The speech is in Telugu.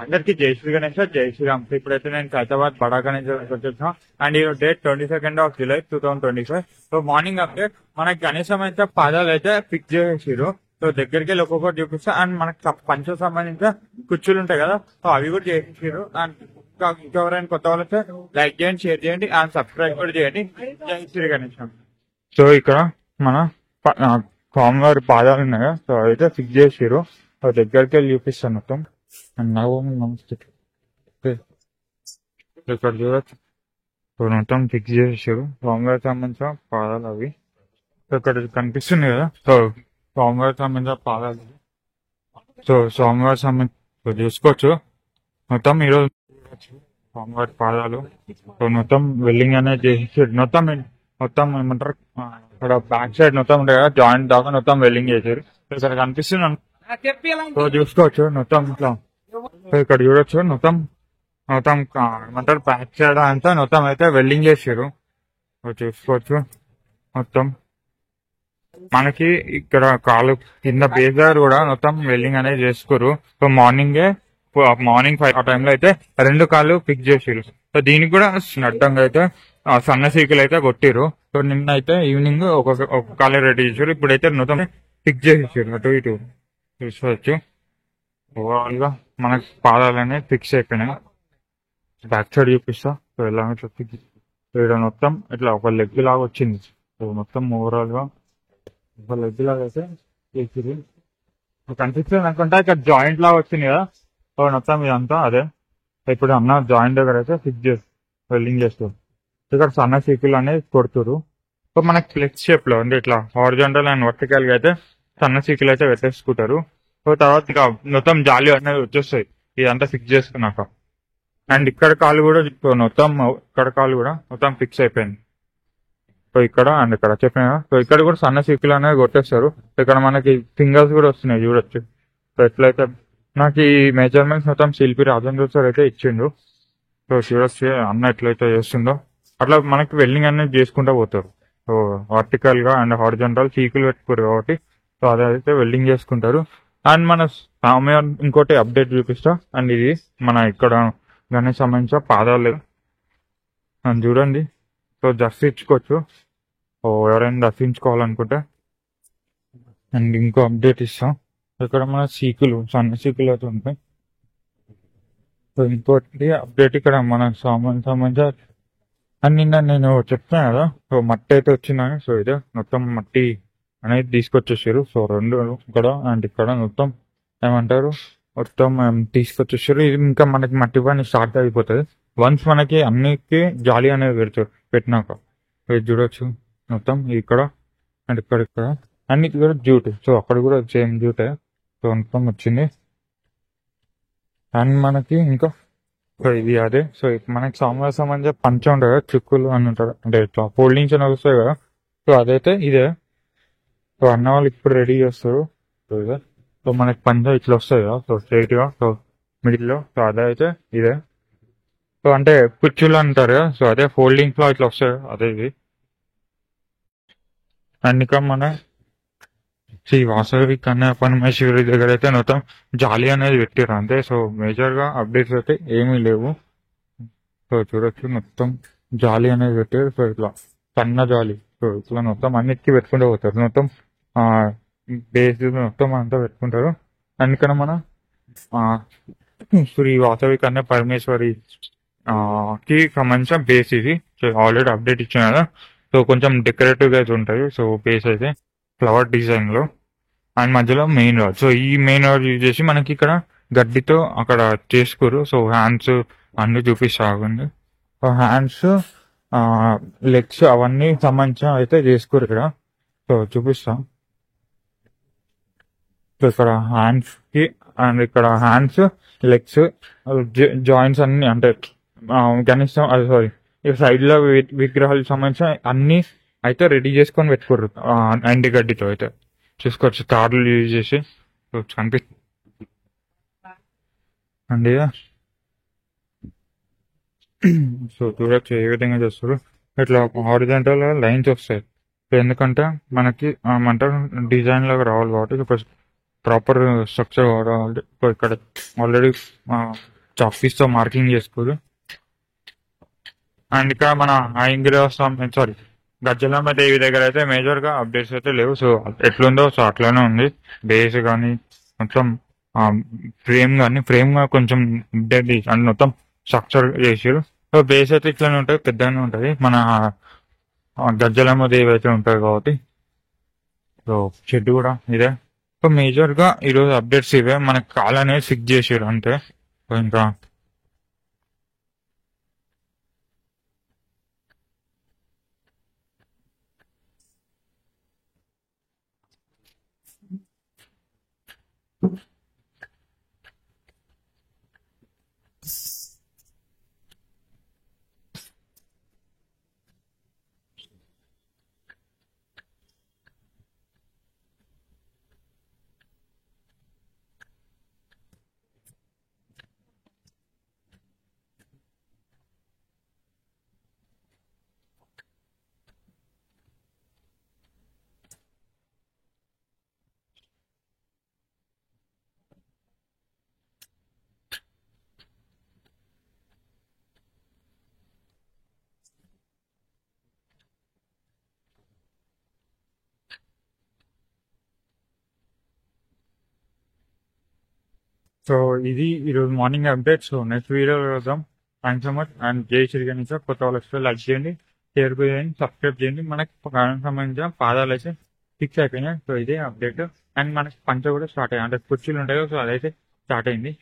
అందరికి జై శ్రీ గణేష్, జై శ్రీరామ్. ఇప్పుడైతే నేను హైదరాబాద్ బడా గణేష్ వచ్చేసాను. అండ్ ఈ date 22nd of July 2025. So morning update మనకి గణేశం అయితే పాదాలు అయితే ఫిక్స్ చేసేసారు. సో దగ్గరికి వెళ్ళి ఒక్కొక్కటి చూపిస్తా. అండ్ మనకి పంచకు సంబంధించిన కుర్చీలు ఉంటాయి కదా, సో అవి కూడా చేసేసారు. అండ్ ఇంకెవరైనా కొత్త వాళ్ళైతే లైక్ చేయండి, షేర్ చేయండి అండ్ సబ్స్క్రైబ్ కూడా చేయండి. జై శ్రీ గణేశం. సో ఇక్కడ మన స్వామివారి పాదాలు ఉన్నాయి, సో అయితే ఫిక్స్ చేసారు. సో దగ్గరికి వెళ్ళి చూపిస్తాను మొత్తం. నమస్తే. ఇక్కడ చూడచ్చు, మొత్తం ఫిక్స్ చేసేసారు. స్వామివారికి సంబంధించిన పాదాలు అవి ఇక్కడ కనిపిస్తుంది కదా. సో స్వామివారికి సంబంధించిన పాదాలు, సో స్వామివారి సంబంధించి చూసుకోవచ్చు. మొత్తం ఈరోజు స్వామివారి పాదాలు సో మొత్తం వెల్డింగ్ అనేది చేసేసారు. మొత్తం ఏమంటారు, ఇక్కడ బ్యాక్ సైడ్ మొత్తం ఉంటాయి కదా, జాయింట్ దాకా మొత్తం వెల్డింగ్ చేశారు. ఇక్కడ కనిపిస్తుంది, సో చూసుకోవచ్చు మొత్తం ఇట్లా. సో ఇక్కడ చూడొచ్చు మొత్తం ఏమంటారు బ్యాక్ సైడ్ అంతా మొత్తం అయితే వెల్డింగ్ చేసారు. చూసుకోవచ్చు మొత్తం మనకి ఇక్కడ కాలు కింద బేస్ దగ్గర కూడా మొత్తం వెల్డింగ్ అనేది చేసుకోరు. సో మార్నింగ్ 5 ఆ టైంలో అయితే 2 కాళ్ళు ఫిక్స్ చేసారు. సో దీనికి కూడా అడ్డంగా అయితే సన్న సీకులు అయితే కొట్టిరు. సో నిన్న అయితే ఈవినింగ్ ఒక కాలు రెడీ చేసారు. ఇప్పుడైతే మొత్తం ఫిక్స్ చేసేసారు అటు ఇటు చూసుకోవచ్చు. ఓవరాల్ గా మనకి పాదాలనే ఫిక్స్ అయిపోయినాయి. బ్యాక్ సైడ్ చూపిస్తా. సో ఎలా ఫిక్స్ ఇక్కడ మొత్తం ఇట్లా ఒక లెగ్ లాగా వచ్చింది. సో మొత్తం ఓవరాల్ గా ఒక లెగ్ లాగా అయితే చేసింది. కనిపిస్తుంది అనుకుంటా, ఇక్కడ జాయింట్ లాగా వచ్చింది కదా. సో మొత్తం ఇదంతా అదే. ఇప్పుడు అన్న జాయింట్ దగ్గర అయితే ఫిక్స్ చేస్తారు, వెల్డింగ్ చేస్తారు. ఇక్కడ సన్న సీకులు అనేది కొడుతురు. సో మనకి ఫ్లెక్స్ షేప్ లో ఉంది, ఇట్లా హారిజాంటల్ అండ్ వర్టికల్ గా అయితే సన్న సీకులు అయితే పెట్టేసుకుంటారు. సో తర్వాత ఇక మొత్తం జాలి అనేది వచ్చేస్తాయి ఇదంతా ఫిక్స్ చేసుకున్నాక. అండ్ ఇక్కడ కాలు కూడా మొత్తం ఫిక్స్ అయిపోయింది. సో ఇక్కడ అండ్ ఇక్కడ చెప్పిన, సో ఇక్కడ కూడా సన్న సీకులు అనేది కొట్టేస్తారు. ఇక్కడ మనకి ఫింగర్స్ కూడా వస్తున్నాయి చూడొచ్చు. సో ఎట్లయితే నాకు ఈ మెజర్మెంట్స్ మొత్తం శిల్పి రాజేంద్ర సార్ అయితే ఇచ్చిండు. సో చూడొచ్చు అన్న ఎట్లయితే చేస్తుందో అట్లా మనకి వెల్డింగ్ అనేది చేసుకుంటూ పోతారు. సో వర్టికల్ గా అండ్ హారిజాంటల్ సీకులు పెట్టుకోరు కాబట్టి సో అదైతే వెల్డింగ్ చేసుకుంటారు. అండ్ మన సమయం ఇంకోటి అప్డేట్ చూపిస్తా. అండ్ ఇది మన ఇక్కడ గణేష్ సంబంధించిన పాదాలు అని చూడండి. సో దర్శించుకోవచ్చు ఎవరైనా దర్శించుకోవాలనుకుంటే. అండ్ ఇంకో అప్డేట్ ఇస్తాం, ఇక్కడ మన సీకులు సన్న సీకులు అయితే ఉంటాయి. సో ఇంకోటి అప్డేట్ ఇక్కడ మన సంబంధించిన అండ్ నిన్న నేను చెప్తాను కదా, సో మట్టి అయితే వచ్చిందని. సో ఇదే మొత్తం మట్టి అనేది తీసుకొచ్చేసారు. సో 2 ఇక్కడ అండ్ ఇక్కడ మొత్తం ఏమంటారు మొత్తం తీసుకొచ్చేసారు. ఇది ఇంకా మనకి మట్టి పని స్టార్ట్ అయిపోతుంది వన్స్ మనకి అన్నిటికీ జాలి అనేది పెట్టినాక. ఇది చూడొచ్చు మొత్తం ఇక్కడ అండ్ ఇక్కడ అన్ని కూడా జూట్. సో అక్కడ కూడా సేమ్ జూటే. సో మొత్తం వచ్చింది. అండ్ మనకి ఇంకా సో ఇది అదే. సో మనకి సాంబార్ సంబంధించిన పంచ ఉంటుంది కదా, చుక్కులు అని ఉంటారు అంటే ఇట్లా ఫోల్డింగ్స్ అని వస్తాయి కదా. సో అదైతే ఇదే. సో అన్న వాళ్ళు ఇప్పుడు రెడీ చేస్తారు. సో ఇదే. సో మనకి పంచ ఇట్లా వస్తుంది కదా, సో స్ట్రైట్ గా, సో మిడిల్ లో. సో అదైతే ఇదే. సో అంటే కుర్చీలు అంటారు కదా, సో అదే ఫోల్డింగ్స్ లో ఇట్లా వస్తాయి అదే ఇది. అండ్ ఇంకా మన శ్రీ వాసవి కన్యా పరమేశ్వరి దగ్గర అయితే మొత్తం జాలి అనేది పెట్టారు అంతే. సో మేజర్ గా అప్డేట్స్ అయితే ఏమీ లేవు. సో చూడొచ్చు మొత్తం జాలి అనేది పెట్టారు. సో ఇట్లా సన్న జాలి. సో ఇట్లా మొత్తం అన్నిటికీ పెట్టుకుంటూ పోతారు. మొత్తం బేస్ మొత్తం అంతా పెట్టుకుంటారు. అండ్ ఇక్కడ మన శ్రీ వాసవి కన్యా పరమేశ్వరి కి సంబంధించిన బేస్ ఇది. సో ఆల్రెడీ అప్డేట్ ఇచ్చిన కదా. సో కొంచెం డెకరేటివ్ గా అయితే ఉంటుంది. సో బేస్ అయితే ఫ్లవర్ డిజైన్ లో అండ్ మధ్యలో మెయిన్ రాడ్. సో ఈ మెయిన్ రాడ్ యూజ్ చేసి మనకి ఇక్కడ గడ్డితో అక్కడ చేసుకోరు. సో హ్యాండ్స్ అన్ని చూపిస్తాగండి. సో హ్యాండ్స్ లెగ్స్ అవన్నీ సంబంధించిన అయితే చేసుకోరు ఇక్కడ. సో చూపిస్తాం. సో ఇక్కడ హ్యాండ్స్ కి అండ్ ఇక్కడ హ్యాండ్స్ లెగ్స్ జాయింట్స్ అన్ని అంటే కనీసం సారీ ఇక సైడ్ లో విగ్రహాలకు సంబంధించిన అన్ని అయితే రెడీ చేసుకొని పెట్టుకోరు ఎండి గడ్డితో అయితే. చూసుకోవచ్చు తాడులు యూజ్ చేసి కనిపిస్తుంది అండి. సో చూడొచ్చు ఏ విధంగా చేస్తారు. ఇట్లా హారిజాంటల్ లైన్స్ వస్తాయి. ఎందుకంటే మనకి ఏమంటారు డిజైన్ లాగా రావాలి కాబట్టి ప్రాపర్ స్ట్రక్చర్ వాడాలి. సో ఇక్కడ ఆల్రెడీ చాక్పీస్ తో మార్కింగ్ చేసుకోరు. అండ్ ఇక్కడ మన ఆంజనేయ స్వామి సారీ గజ్జలమ్మ దేవి దగ్గర అయితే మేజర్ గా అప్డేట్స్ అయితే లేవు. సో ఎట్లుందో సో అట్లానే ఉంది. బేస్ కానీ మొత్తం ఫ్రేమ్ గా కొంచెం అప్డేట్ అండ్ మొత్తం స్ట్రక్చర్ చేసారు. సో బేస్ అయితే ఇట్లానే ఉంటుంది, పెద్దగానే ఉంటుంది. మన గజ్జలమ్మ దేవి అయితే ఉంటుంది కాబట్టి సో షెడ్ కూడా ఇదే. సో మేజర్ గా ఈరోజు అప్డేట్స్ ఇవే. మనకి కాల్ అనేది ఫిక్స్ చేసారు అంతే. సో ఇంకా సో ఇది ఈరోజు morning update. So next video చూద్దాం. Thanks so much. అండ్ జై శ్రీ గణేష్. కొత్త వాళ్ళు వస్తే లైక్ చేయండి, షేర్ చేయండి, సబ్స్క్రైబ్ చేయండి. మనకి సంబంధించిన పాదాలు అయితే ఫిక్స్ అయిపోయినాయి. సో ఇదే అప్డేట్. అండ్ మనకి పంచ కూడా స్టార్ట్ అయ్యాయి, అంటే కుర్చీలు ఉంటాయి. సో అదైతే స్టార్ట్ అయింది.